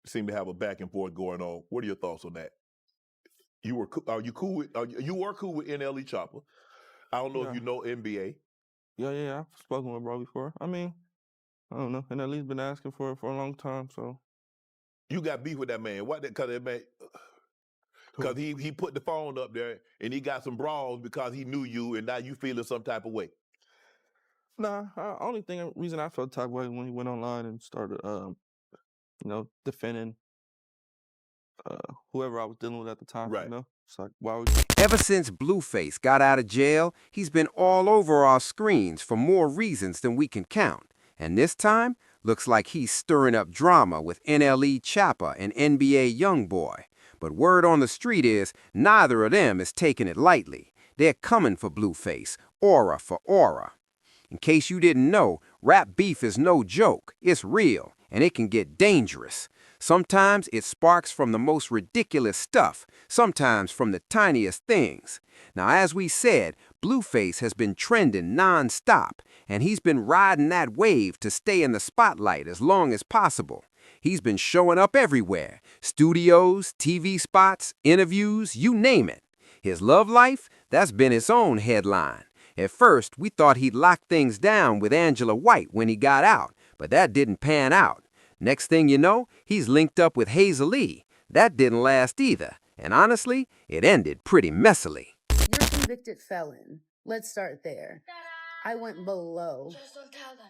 seem to have a back and forth going on. What are your thoughts on that? Are you cool with? You were cool with NLE Choppa. I don't know if Yeah, you know NBA. yeah. I've spoken with bro before. I mean, I don't know. And at least been asking for it for a long time. So You got beef with that man. What? Because that man, because he put the phone up there and he got some brawls because he knew you, and now you feeling some type of way. nah. Reason I felt type of way when he went online and started, defending whoever I was dealing with at the time. Right. It's like why would Ever since Blueface got out of jail, he's been all over our screens for more reasons than we can count. And this time, looks like he's stirring up drama with NLE Choppa and NBA YoungBoy. But word on the street is neither of them is taking it lightly. They're coming for Blueface, aura for aura. In case you didn't know, rap beef is no joke. It's real, and it can get dangerous. Sometimes it sparks from the most ridiculous stuff, sometimes from the tiniest things. Now, as we said, Blueface has been trending non-stop, and he's been riding that wave to stay in the spotlight as long as possible. He's been showing up everywhere: studios, TV spots, interviews, you name it. His love life, that's been its own headline. At first, we thought he'd lock things down with Angela White when he got out, but that didn't pan out. Next thing you know, he's linked up with Hazel E. That didn't last either, and honestly, it ended pretty messily. You're a convicted felon. Let's start there. I went below. Just don't tell them.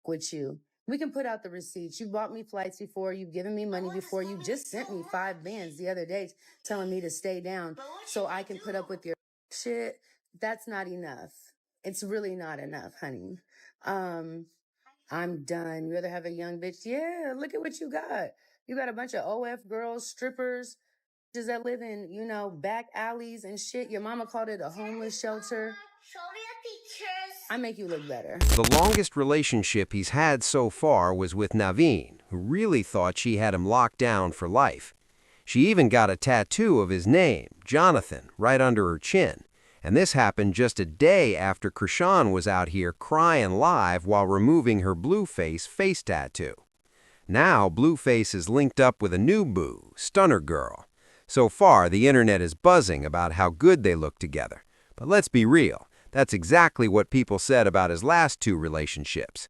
With you. We can put out the receipts. You bought me flights before. You've given me money before. You just sent me 5 bands the other day telling me to stay down so I can put up with your shit. That's not enough. It's really not enough, honey. I'm done. You rather have a young bitch? Yeah, look at what you got. You got a bunch of OF girls, strippers, just that live in, back alleys and shit. Your mama called it a homeless shelter. Show me the pictures. I make you look better. The longest relationship he's had so far was with Naveen, who really thought she had him locked down for life. She even got a tattoo of his name, Jonathan, right under her chin. And this happened just a day after Krishan was out here crying live while removing her Blueface face tattoo. Now Blueface is linked up with a new boo, Stunner Girl. So far, the internet is buzzing about how good they look together. But let's be real, that's exactly what people said about his last 2 relationships.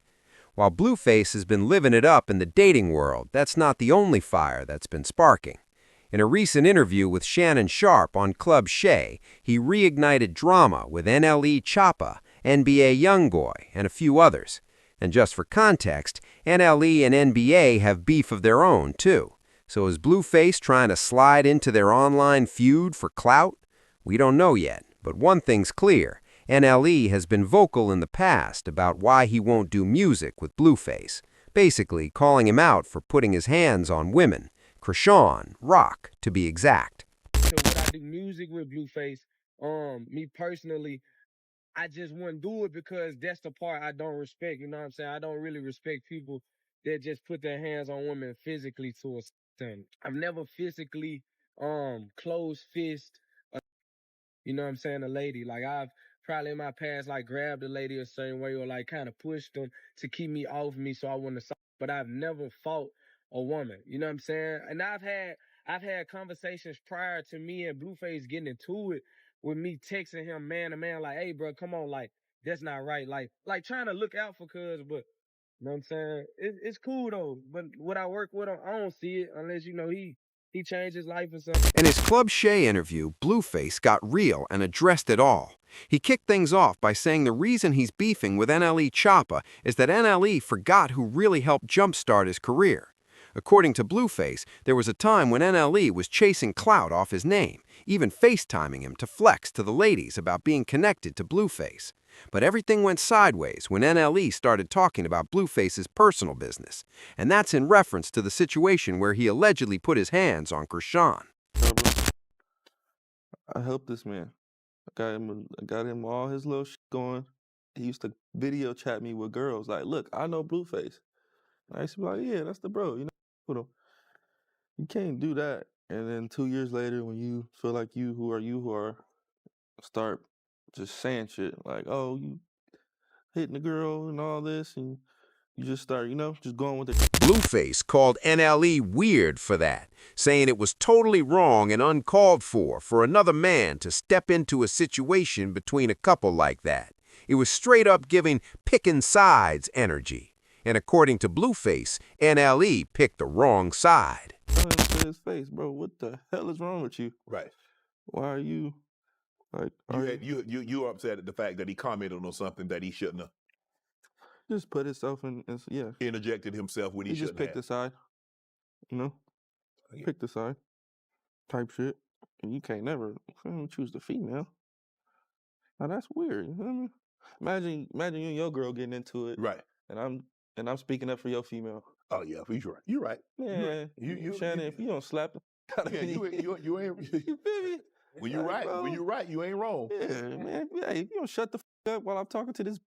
While Blueface has been living it up in the dating world, that's not the only fire that's been sparking. In a recent interview with Shannon Sharpe on Club Shay, he reignited drama with NLE Choppa, NBA YoungBoy, and a few others. And just for context, NLE and NBA have beef of their own, too. So is Blueface trying to slide into their online feud for clout? We don't know yet, but one thing's clear. NLE has been vocal in the past about why he won't do music with Blueface, basically calling him out for putting his hands on women. Krishan, Rock, to be exact. So would I do music with Blueface? Me personally, I just wouldn't do it because that's the part I don't respect. You know what I'm saying? I don't really respect people that just put their hands on women physically to a extent. I've never physically closed fist, you know what I'm saying, a lady. Like I've probably in my past like grabbed a lady a certain way or like kind of pushed them to keep me off me so I wouldn't assault. But I've never fought a woman. You know what I'm saying? And I've had conversations prior to me and Blueface getting into it with me texting him man to man, like, hey bro, come on, like, that's not right. Like trying to look out for cuz, but you know what I'm saying? It's cool though. But would I work with him? I don't see it unless, he changed his life or something. In his Club Shay interview, Blueface got real and addressed it all. He kicked things off by saying the reason he's beefing with NLE Choppa is that NLE forgot who really helped jumpstart his career. According to Blueface, there was a time when NLE was chasing clout off his name, even FaceTiming him to flex to the ladies about being connected to Blueface. But everything went sideways when NLE started talking about Blueface's personal business, and that's in reference to the situation where he allegedly put his hands on Krishan. I helped this man. I got him all his little shit going. He used to video chat me with girls. Like, look, I know Blueface. And I used to be like, yeah, that's the bro. With him. You can't do that. And then 2 years later, when you feel like you who are, start just saying shit like, oh, you hitting the girl and all this, and you just start, just going with it. Blueface called NLE weird for that, saying it was totally wrong and uncalled for another man to step into a situation between a couple like that. It was straight up giving picking sides energy. And according to Blueface, NLE picked the wrong side. Tell him to his face, bro, what the hell is wrong with you? Right. Why are you, like, You were upset at the fact that he commented on something that he shouldn't have. just put himself in, yeah. Interjected himself when he He just shouldn't picked have. a side, you know? Yeah. Pick the side type shit. And you can't never choose the female. Now that's weird. You know what I mean? Imagine you and your girl getting into it. Right. And I'm speaking up for your female. Oh yeah, he's right. You're right. Man, Shannon, if you don't slap the Yeah, you ain't. you feel me? When you're right, bro. when you're right, you ain't wrong. Yeah, man. Hey, if you don't shut the up while I'm talking to this.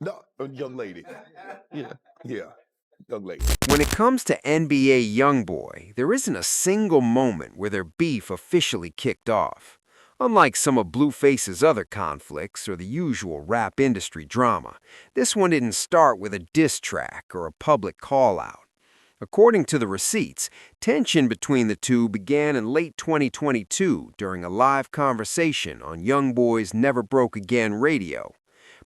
No, young lady. Yeah. Yeah, young lady. When it comes to NBA YoungBoy, there isn't a single moment where their beef officially kicked off. Unlike some of Blueface's other conflicts or the usual rap industry drama, this one didn't start with a diss track or a public call-out. According to the receipts, tension between the two began in late 2022 during a live conversation on YoungBoy's Never Broke Again radio.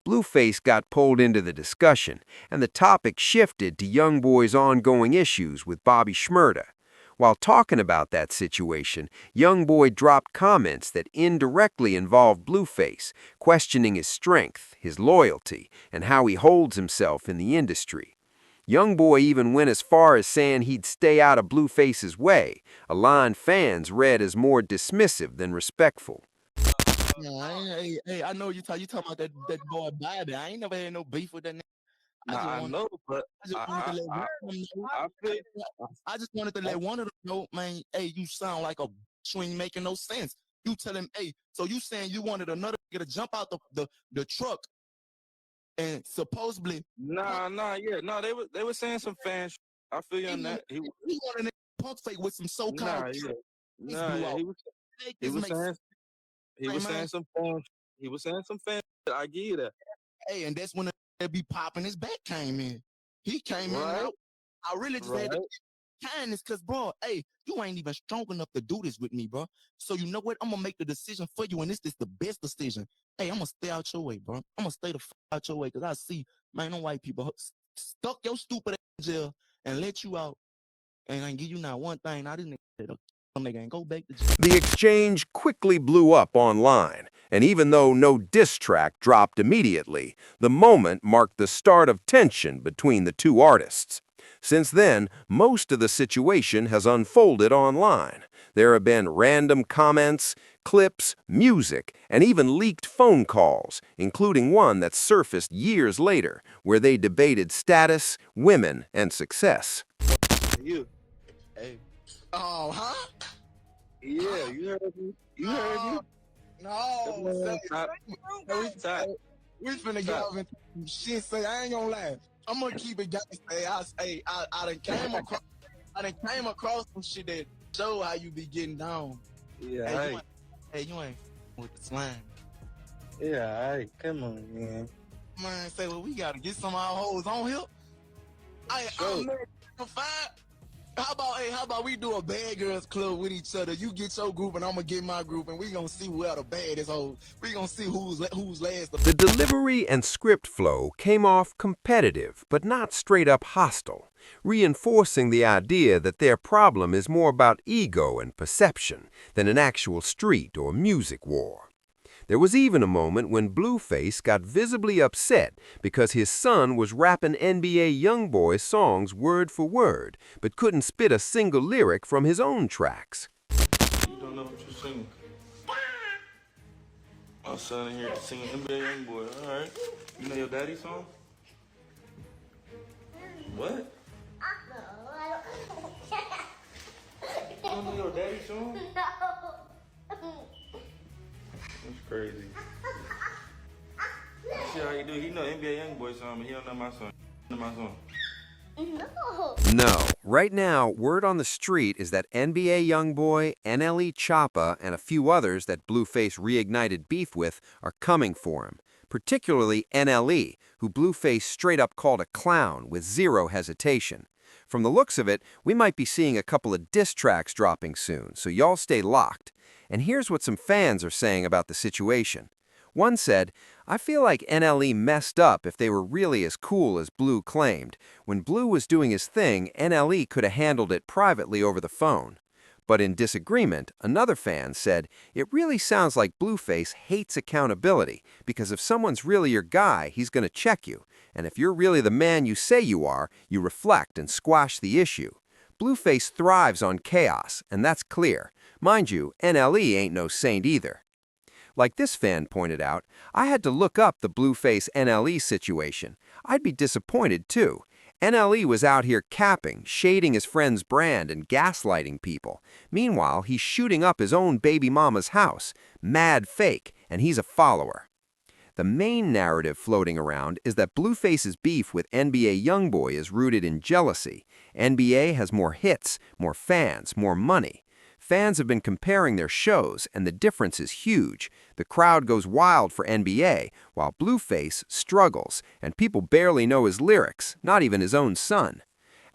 Blueface got pulled into the discussion, and the topic shifted to YoungBoy's ongoing issues with Bobby Shmurda. While talking about that situation, YoungBoy dropped comments that indirectly involved Blueface, questioning his strength, his loyalty, and how he holds himself in the industry. YoungBoy even went as far as saying he'd stay out of Blueface's way, a line fans read as more dismissive than respectful. Yeah, I know you talking about that boy Bobby. I ain't never had no beef with that nigga. I know, but I just wanted to let one of them know, man, hey, you sound like a you ain't making no sense. You tell him, hey, so you saying you wanted another nigga to jump out the truck and supposedly they were saying some fan shit. I feel you on that. He wanted a punk fake with some so-called he was saying some fan shit. I give you that. Hey, and that's when they be popping his back came in. He came in and I really just had to kindness because, bro, hey, you ain't even strong enough to do this with me, bro. So you know what? I'm going to make the decision for you, and this is the best decision. Hey, I'm going to stay out your way, bro. I'm going to stay the out your way because I see, man, them white people stuck your stupid ass in jail and let you out and I give you not one thing. I didn't nigga go back to jail. The exchange quickly blew up online, and even though no diss track dropped immediately, the moment marked the start of tension between the two artists. Since then, most of the situation has unfolded online. There have been random comments, clips, music, and even leaked phone calls, including one that surfaced years later, where they debated status, women, and success. You. Hey. Oh, huh? Yeah, you heard me. You heard me. No. We finna get up and shit. Say I ain't gonna lie. I'm gonna keep it gangsta. I done came across some shit that show how you be getting down. Yeah. You ain't with the slime. Yeah, come on, man. Man, say, well, we gotta get some of our hoes on here. I'm fine. How about we do a bad girls club with each other? You get your group and I'm gonna get my group, and we gonna see who are the baddest hoes. We gonna see who's last. The delivery and script flow came off competitive, but not straight up hostile, reinforcing the idea that their problem is more about ego and perception than an actual street or music war. There was even a moment when Blueface got visibly upset because his son was rapping NBA YoungBoy songs word for word, but couldn't spit a single lyric from his own tracks. You don't know what you're singing. My son in here singing NBA YoungBoy, all right. You know your daddy's song? What? You don't know your daddy's song? That's crazy. See how you do? He know NBA YoungBoy song, but he don't know my song. He know my song. No. Right now, word on the street is that NBA YoungBoy, NLE Choppa, and a few others that Blueface reignited beef with are coming for him, particularly NLE, who Blueface straight up called a clown with zero hesitation. From the looks of it, we might be seeing a couple of diss tracks dropping soon, so y'all stay locked. And here's what some fans are saying about the situation. One said, "I feel like NLE messed up if they were really as cool as Blue claimed. When Blue was doing his thing, NLE could have handled it privately over the phone." But in disagreement, another fan said, "It really sounds like Blueface hates accountability, because if someone's really your guy, he's going to check you. And if you're really the man you say you are, you reflect and squash the issue. Blueface thrives on chaos, and that's clear. Mind you, NLE ain't no saint either." Like this fan pointed out, I had to look up the Blueface NLE situation. I'd be disappointed too. NLE was out here capping, shading his friend's brand, and gaslighting people. Meanwhile, he's shooting up his own baby mama's house. Mad fake, and he's a follower. The main narrative floating around is that Blueface's beef with NBA YoungBoy is rooted in jealousy. NBA has more hits, more fans, more money. Fans have been comparing their shows, and the difference is huge. The crowd goes wild for NBA, while Blueface struggles, and people barely know his lyrics, not even his own son.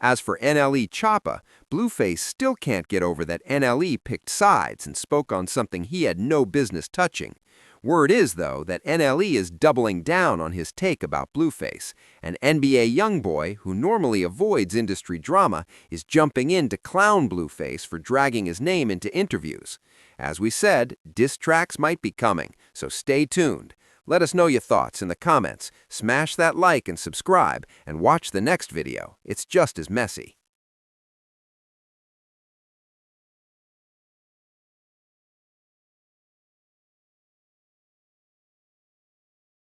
As for NLE Choppa, Blueface still can't get over that NLE picked sides and spoke on something he had no business touching. Word is, though, that NLE is doubling down on his take about Blueface, and NBA YoungBoy, who normally avoids industry drama, is jumping in to clown Blueface for dragging his name into interviews. As we said, diss tracks might be coming, so stay tuned. Let us know your thoughts in the comments, smash that like and subscribe, and watch the next video. It's just as messy.